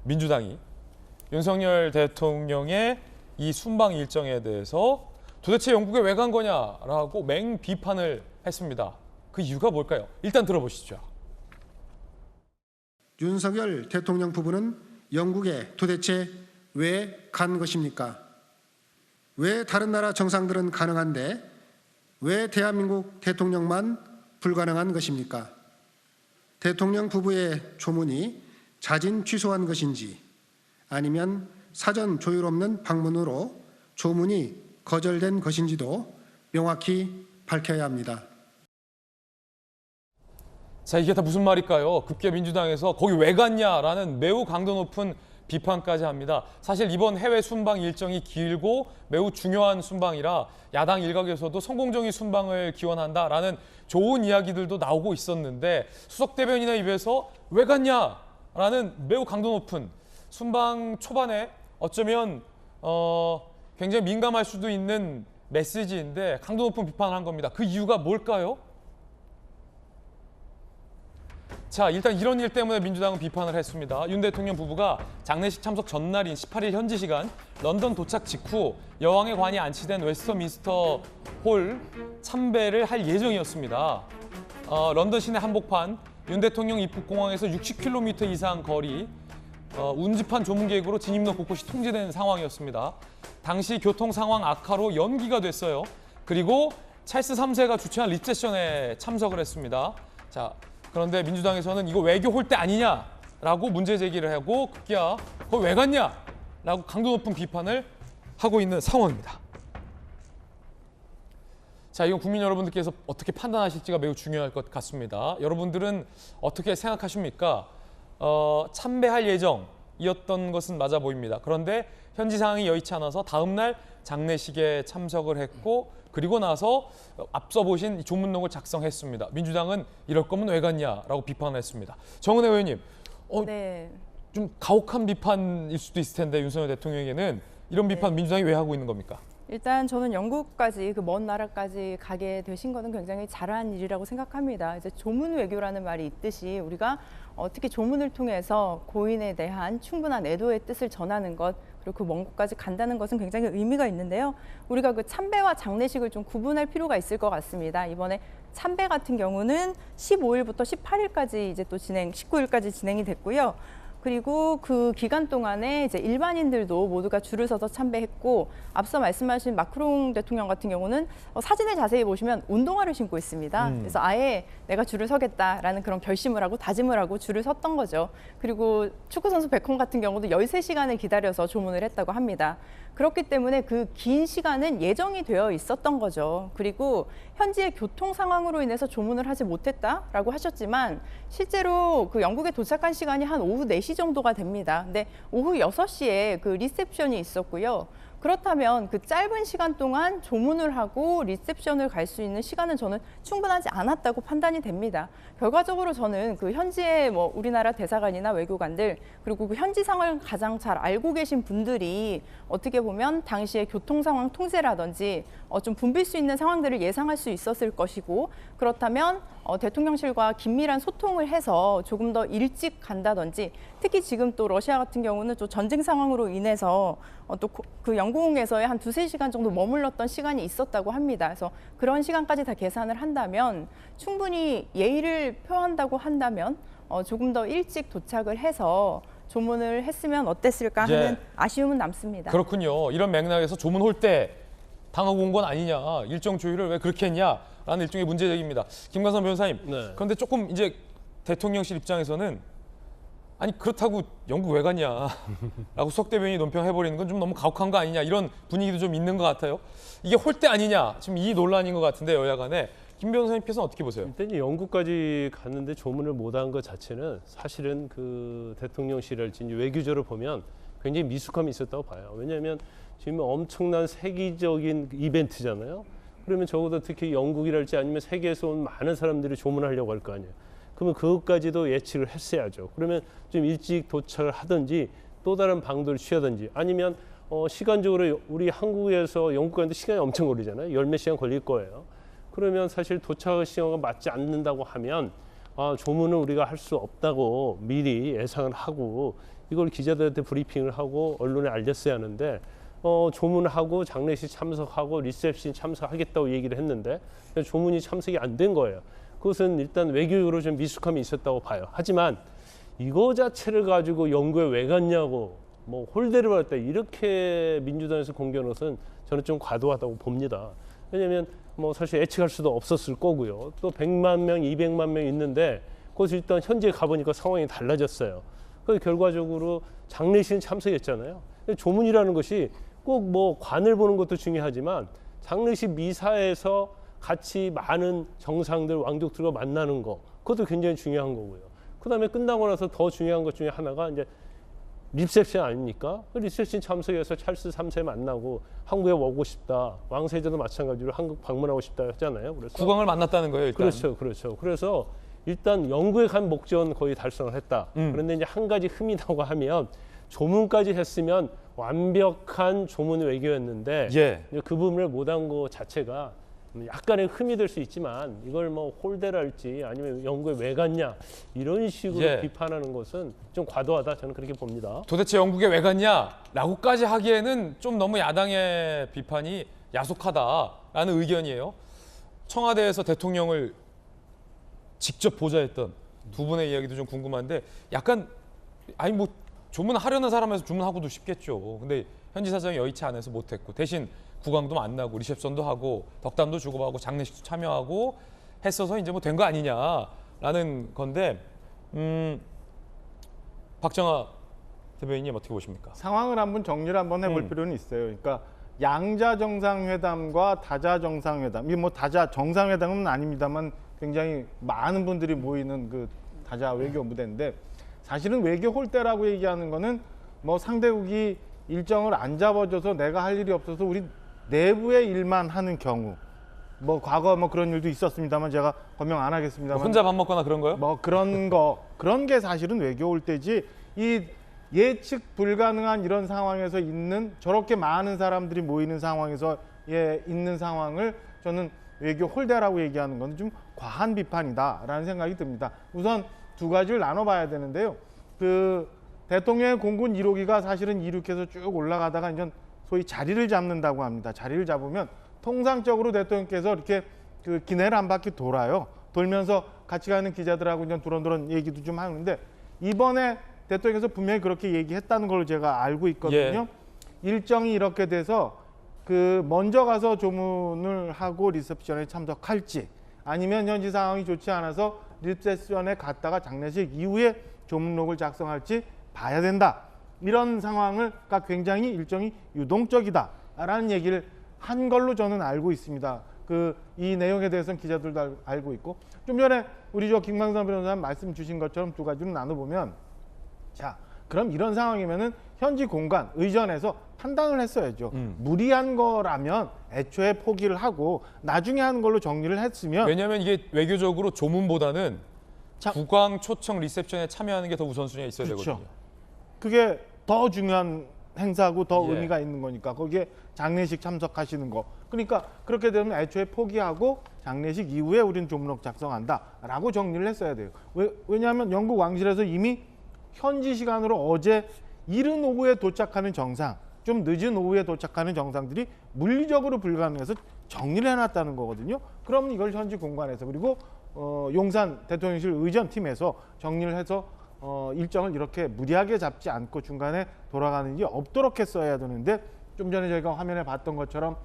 민주당이 윤석열 대통령의 이 순방 일정에 대해서 도대체 영국에 왜 간 거냐라고 맹 비판을 했습니다. 그 이유가 뭘까요? 일단 들어보시죠. 윤석열 대통령 부부는 영국에 도대체 왜 간 것입니까? 왜 다른 나라 정상들은 가능한데 왜 대한민국 대통령만 불가능한 것입니까? 대통령 부부의 조문이 자진 취소한 것인지 아니면 사전 조율 없는 방문으로 조문이 거절된 것인지도 명확히 밝혀야 합니다. 자, 이게 다 무슨 말일까요? 급기야 민주당에서 거기 왜 갔냐라는 매우 강도 높은 비판까지 합니다. 사실 이번 해외 순방 일정이 길고 매우 중요한 순방이라 야당 일각에서도 성공적인 순방을 기원한다라는 좋은 이야기들도 나오고 있었는데 수석 대변인의 입에서 왜 갔냐라는 매우 강도 높은 순방 초반에 어쩌면 굉장히 민감할 수도 있는 메시지인데 강도 높은 비판을 한 겁니다. 그 이유가 뭘까요? 자, 일단 이런 일 때문에 민주당은 비판을 했습니다. 윤 대통령 부부가 장례식 참석 전날인 18일 현지 시간 런던 도착 직후 여왕의 관이 안치된 웨스터민스터 홀 참배를 할 예정이었습니다. 런던 시내 한복판 윤 대통령 입국공항에서 60km 이상 거리 운집한 조문객으로 진입로 곳곳이 통제된 상황이었습니다. 당시 교통 상황 악화로 연기가 됐어요. 그리고 찰스 3세가 주최한 리셉션에 참석을 했습니다. 자, 그런데 민주당에서는 이거 외교 홀대 아니냐라고 문제 제기를 하고 급기야 거기 왜 갔냐라고 강도 높은 비판을 하고 있는 상황입니다. 자, 이건 국민 여러분들께서 어떻게 판단하실지가 매우 중요할 것 같습니다. 여러분들은 어떻게 생각하십니까? 참배할 예정이었던 것은 맞아 보입니다. 그런데 현지 상황이 여의치 않아서 다음 날 장례식에 참석을 했고 그리고 나서 앞서 보신 조문록을 작성했습니다. 민주당은 이럴 거면 왜 갔냐라고 비판했습니다. 정은혜 의원님, 네. 좀 가혹한 비판일 수도 있을 텐데 윤석열 대통령에게는 이런 비판 민주당이 왜 하고 있는 겁니까? 일단 저는 영국까지 그 먼 나라까지 가게 되신 거는 굉장히 잘한 일이라고 생각합니다. 이제 조문 외교라는 말이 있듯이 우리가 특히 조문을 통해서 고인에 대한 충분한 애도의 뜻을 전하는 것 그리고 그 먼 곳까지 간다는 것은 굉장히 의미가 있는데요. 우리가 그 참배와 장례식을 좀 구분할 필요가 있을 것 같습니다. 이번에 참배 같은 경우는 15일부터 18일까지 이제 또 19일까지 진행이 됐고요. 그리고 그 기간 동안에 이제 일반인들도 모두가 줄을 서서 참배했고 앞서 말씀하신 마크롱 대통령 같은 경우는 사진을 자세히 보시면 운동화를 신고 있습니다. 그래서 아예 내가 줄을 서겠다라는 그런 결심을 하고 다짐을 하고 줄을 섰던 거죠. 그리고 축구 선수 베컴 같은 경우도 13시간을 기다려서 조문을 했다고 합니다. 그렇기 때문에 그 긴 시간은 예정이 되어 있었던 거죠. 그리고 현지의 교통 상황으로 인해서 조문을 하지 못했다라고 하셨지만 실제로 그 영국에 도착한 시간이 한 오후 4시 정도가 됩니다. 근데 오후 6시에 그 리셉션이 있었고요. 그렇다면 그 짧은 시간 동안 조문을 하고 리셉션을 갈 수 있는 시간은 저는 충분하지 않았다고 판단이 됩니다. 결과적으로 저는 그 현지의 뭐 우리나라 대사관이나 외교관들 그리고 그 현지 상황을 가장 잘 알고 계신 분들이 어떻게 보면 당시의 교통 상황 통제라든지 좀 붐빌 수 있는 상황들을 예상할 수 있었을 것이고 그렇다면 대통령실과 긴밀한 소통을 해서 조금 더 일찍 간다든지 특히 지금 또 러시아 같은 경우는 또 전쟁 상황으로 인해서 또 그 영공에서의 한 2~3시간 정도 머물렀던 시간이 있었다고 합니다. 그래서 그런 시간까지 다 계산을 한다면 충분히 예의를 표한다고 한다면 조금 더 일찍 도착을 해서 조문을 했으면 어땠을까 하는 아쉬움은 남습니다. 그렇군요. 이런 맥락에서 조문 홀대 당하고 온 건 아니냐, 일정 조율을 왜 그렇게 했냐라는 일종의 문제 제기입니다. 김광선 변호사님, 네. 그런데 조금 이제 대통령실 입장에서는 아니 그렇다고 영국 왜 갔냐라고 수석 대변인이 논평해버리는 건 좀 너무 가혹한 거 아니냐 이런 분위기도 좀 있는 것 같아요. 이게 홀대 아니냐 지금 이 논란인 것 같은데 여야 간에 김 변호사님께서는 어떻게 보세요? 일단 영국까지 갔는데 조문을 못한 것 자체는 사실은 그 대통령실을지 외교적으로 보면 굉장히 미숙함이 있었다고 봐요. 왜냐하면 지금 엄청난 세계적인 이벤트잖아요. 그러면 적어도 특히 영국이랄지 아니면 세계에서 온 많은 사람들이 조문하려고 할 거 아니에요. 그러면 그것까지도 예측을 했어야죠. 그러면 좀 일찍 도착을 하든지 또 다른 방도를 취하든지 아니면 시간적으로 우리 한국에서 영국 가는데 시간이 엄청 걸리잖아요. 열 몇 시간 걸릴 거예요. 그러면 사실 도착 시간과 맞지 않는다고 하면 조문은 우리가 할 수 없다고 미리 예상을 하고 이걸 기자들한테 브리핑을 하고 언론에 알렸어야 하는데 조문하고 장례식 참석하고 리셉션 참석하겠다고 얘기를 했는데 조문이 참석이 안 된 거예요. 그것은 일단 외교적으로 좀 미숙함이 있었다고 봐요. 하지만 이거 자체를 가지고 연구에 왜 갔냐고 뭐 홀대를 받았다 이렇게 민주당에서 공개하는 것은 저는 좀 과도하다고 봅니다. 왜냐하면 뭐 사실 예측할 수도 없었을 거고요. 또 100만 명, 200만 명 있는데 그것을 일단 현지에 가보니까 상황이 달라졌어요. 그래서 결과적으로 장례식 참석했잖아요. 조문이라는 것이 꼭 뭐 관을 보는 것도 중요하지만 장례식 미사에서 같이 많은 정상들, 왕족들과 만나는 거 그것도 굉장히 중요한 거고요. 그다음에 끝나고 나서 더 중요한 것 중에 하나가 이제 리셉션 아닙니까? 그 리셉션 참석해서 찰스 3세 만나고 한국에 오고 싶다. 왕세자도 마찬가지로 한국 방문하고 싶다 했잖아요. 그래서 국왕을 만났다는 거예요, 일단. 그렇죠. 그래서 일단 영구에 간 목적은 거의 달성을 했다. 그런데 이제 한 가지 흠이 나고 하면 조문까지 했으면 완벽한 조문 외교였는데 예. 그 부분을 못한 것 자체가 약간의 흠이 될 수 있지만 이걸 뭐 홀대랄지 아니면 영구에 왜 갔냐 이런 식으로 예. 비판하는 것은 좀 과도하다 저는 그렇게 봅니다. 도대체 영국에 왜 갔냐라고까지 하기에는 좀 너무 야당의 비판이 야속하다라는 의견이에요. 청와대에서 대통령을 직접 보좌했던 두 분의 이야기도 좀 궁금한데 약간 아니 뭐 조문하려는 사람에서 주문하고도 싶겠죠. 근데 현지 사정이 여의치 않아서 못했고 대신 국왕도 만나고 리셉션도 하고 덕담도 주고받고 장례식도 참여하고 했어서 이제 뭐 된 거 아니냐라는 건데 박정아 대변인님 어떻게 보십니까? 상황을 한번 정리를 한번 해볼 필요는 있어요. 그러니까 양자 정상회담과 다자 정상회담, 이 뭐 다자 정상회담은 아닙니다만 굉장히 많은 분들이 모이는 그 다자 외교 무대인데 사실은 외교 홀대라고 얘기하는 거는 뭐 상대국이 일정을 안 잡아줘서 내가 할 일이 없어서 우리 내부의 일만 하는 경우 뭐 과거 뭐 그런 일도 있었습니다만 제가 변명 안 하겠습니다만 혼자 밥 먹거나 그런 거요? 뭐 그런 게 사실은 외교 올 때지 이 예측 불가능한 이런 상황에서 있는 저렇게 많은 사람들이 모이는 상황에서 있는 상황을 저는 외교 홀대라고 얘기하는 건 좀 과한 비판이다라는 생각이 듭니다. 우선 두 가지를 나눠봐야 되는데요. 그 대통령의 공군 1호기가 사실은 이륙해서 쭉 올라가다가 이제 소위 자리를 잡는다고 합니다. 자리를 잡으면 통상적으로 대통령께서 이렇게 그 기내를 한 바퀴 돌아요. 돌면서 같이 가는 기자들하고 이제 두런두런 얘기도 좀 하는데 이번에 대통령께서 분명히 그렇게 얘기했다는 걸로 제가 알고 있거든요. 일정이 이렇게 돼서 그 먼저 가서 조문을 하고 리셉션에 참석할지 아니면 현지 상황이 좋지 않아서 리셉션에 갔다가 장례식 이후에 조문록을 작성할지 봐야 된다. 이런 상황을가 굉장히 일정이 유동적이다라는 얘기를 한 걸로 저는 알고 있습니다. 이 내용에 대해서는 기자들도 알고 있고 좀 전에 우리 김광선 변호사님 말씀 주신 것처럼 두 가지를 나눠보면 자 그럼 이런 상황이면은 현지 공간 의전에서 판단을 했어야죠. 무리한 거라면 애초에 포기를 하고 나중에 하는 걸로 정리를 했으면 왜냐하면 이게 외교적으로 조문보다는 국왕 초청 리셉션에 참여하는 게 더 우선순위에 있어야 그렇죠. 되거든요. 그게 더 중요한 행사고 더 예. 의미가 있는 거니까 거기에 장례식 참석하시는 거. 그러니까 그렇게 되면 애초에 포기하고 장례식 이후에 우리는 조문록 작성한다라고 정리를 했어야 돼요. 왜냐하면 영국 왕실에서 이미 현지 시간으로 어제 이른 오후에 도착하는 정상, 좀 늦은 오후에 도착하는 정상들이 물리적으로 불가능해서 정리를 해놨다는 거거든요. 그럼 이걸 현지 공간에서 그리고 용산 대통령실 의전팀에서 정리를 해서 일정을 이렇게 무리하게 잡지 않고 중간에 돌아가는 일이 없도록 했어야 되는데 좀 전에 저희가 화면에 봤던 것처럼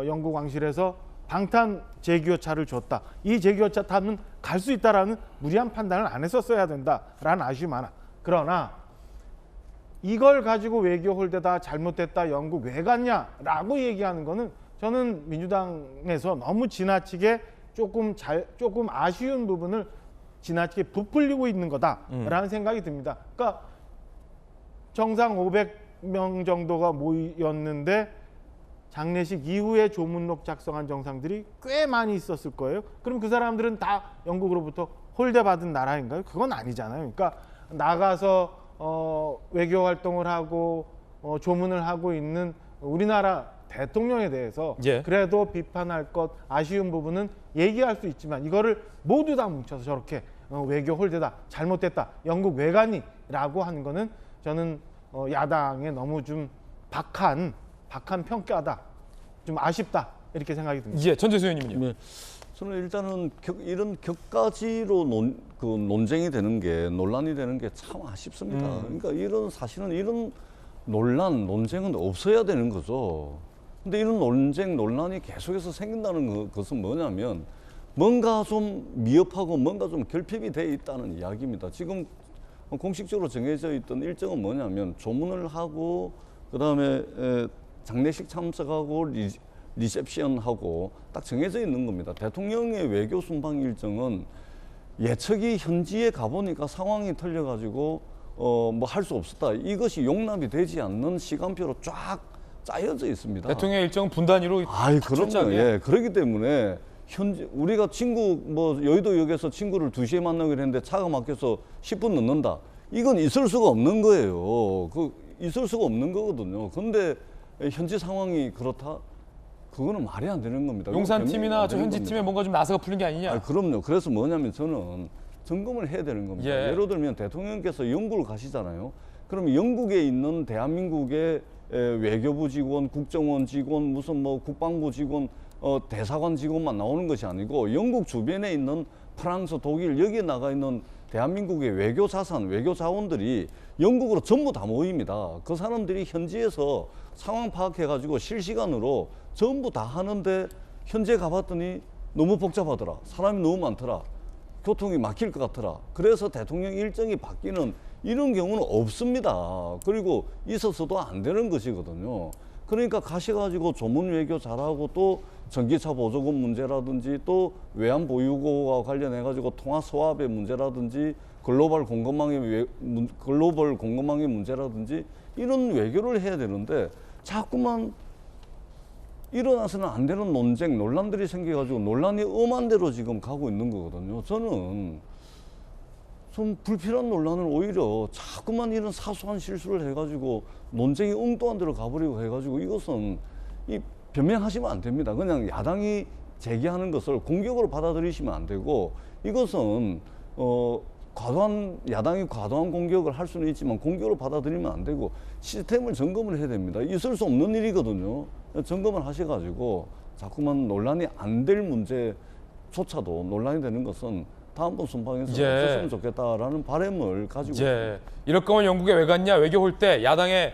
영국 왕실에서 방탄 제기어차를 줬다. 이 제기어차 타면 갈 수 있다라는 무리한 판단을 안 했었어야 된다라는 아쉬움이 많아. 그러나 이걸 가지고 외교 홀대다 잘못됐다 영국 왜 갔냐라고 얘기하는 거는 저는 민주당에서 너무 지나치게 조금 아쉬운 부분을 지나치게 부풀리고 있는 거다라는 생각이 듭니다. 그러니까 정상 500명 정도가 모였는데 장례식 이후에 조문록 작성한 정상들이 꽤 많이 있었을 거예요. 그럼 그 사람들은 다 영국으로부터 홀대받은 나라인가요? 그건 아니잖아요. 그러니까 나가서 외교 활동을 하고 조문을 하고 있는 우리나라 대통령에 대해서 예. 그래도 비판할 것 아쉬운 부분은 얘기할 수 있지만 이거를 모두 다 뭉쳐서 저렇게 외교 홀대다 잘못됐다 영국 왜 가니 라고 하는 거는 저는 야당에 너무 좀 박한 평가다. 좀 아쉽다. 이렇게 생각이 듭니다. 예, 전재수 의원님은요. 네, 저는 일단은 이런 격가지로 논쟁이 되는 게 논란이 되는 게 참 아쉽습니다. 그러니까 사실은 이런 논쟁은 없어야 되는 거죠. 근데 이런 논란이 계속해서 생긴다는 것은 뭐냐면 뭔가 좀 미흡하고 뭔가 좀 결핍이 돼 있다는 이야기입니다. 지금 공식적으로 정해져 있던 일정은 뭐냐면 조문을 하고 그다음에 장례식 참석하고 리셉션하고 딱 정해져 있는 겁니다. 대통령의 외교 순방 일정은 예측이 현지에 가보니까 상황이 틀려가지고 뭐 할 수 없었다. 이것이 용납이 되지 않는 시간표로 쫙 짜여져 있습니다. 대통령 일정은 분단위로 그럼요. 철저하게. 예, 그렇기 때문에 우리가 여의도역에서 친구를 2시에 만나기로 했는데 차가 막혀서 10분 늦는다. 이건 있을 수가 없는 거예요. 있을 수가 없는 거거든요. 근데 현지 상황이 그렇다? 그거는 말이 안 되는 겁니다. 용산팀이나 저 현지팀에 뭔가 좀 나사가 풀린 게 아니냐. 그럼요. 그래서 뭐냐면 저는 점검을 해야 되는 겁니다. 예. 예를 들면 대통령께서 영국을 가시잖아요. 그러면 영국에 있는 대한민국의 외교부 직원, 국정원 직원, 무슨 뭐 국방부 직원, 대사관 직원만 나오는 것이 아니고 영국 주변에 있는 프랑스, 독일 여기에 나가 있는 대한민국의 외교 자산, 외교 자원들이 영국으로 전부 다 모입니다. 그 사람들이 현지에서 상황 파악해가지고 실시간으로 전부 다 하는데 현지에 가봤더니 너무 복잡하더라. 사람이 너무 많더라. 교통이 막힐 것 같더라. 그래서 대통령 일정이 바뀌는 이런 경우는 없습니다. 그리고 있어서도 안 되는 것이거든요. 그러니까 가셔가지고 조문 외교 잘하고 또 전기차 보조금 문제라든지 또 외환 보유고와 관련해가지고 통화 소압의 문제라든지 글로벌 공급망의 문제라든지 이런 외교를 해야 되는데 자꾸만 일어나서는 안 되는 논란들이 생겨가지고 논란이 엄한 대로 지금 가고 있는 거거든요. 저는 좀 불필요한 논란을 오히려 자꾸만 이런 사소한 실수를 해가지고 논쟁이 엉뚱한 데로 가버리고 해가지고 이것은 변명하시면 안 됩니다. 그냥 야당이 제기하는 것을 공격으로 받아들이시면 안 되고 이것은 야당이 과도한 공격을 할 수는 있지만 공격으로 받아들이면 안 되고 시스템을 점검을 해야 됩니다. 있을 수 없는 일이거든요. 점검을 하셔가지고 자꾸만 논란이 안 될 문제조차도 논란이 되는 것은 다음번 순방에서 없었으면 좋겠다라는 바람을 가지고 있습니다. 이럴 거면 영국에 왜 갔냐 외교할 때 야당의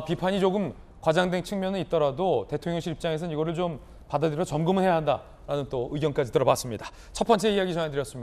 비판이 조금 과장된 측면은 있더라도 대통령실 입장에서는 이거를 좀 받아들여 점검을 해야 한다라는 또 의견까지 들어봤습니다. 첫 번째 이야기 전해드렸습니다.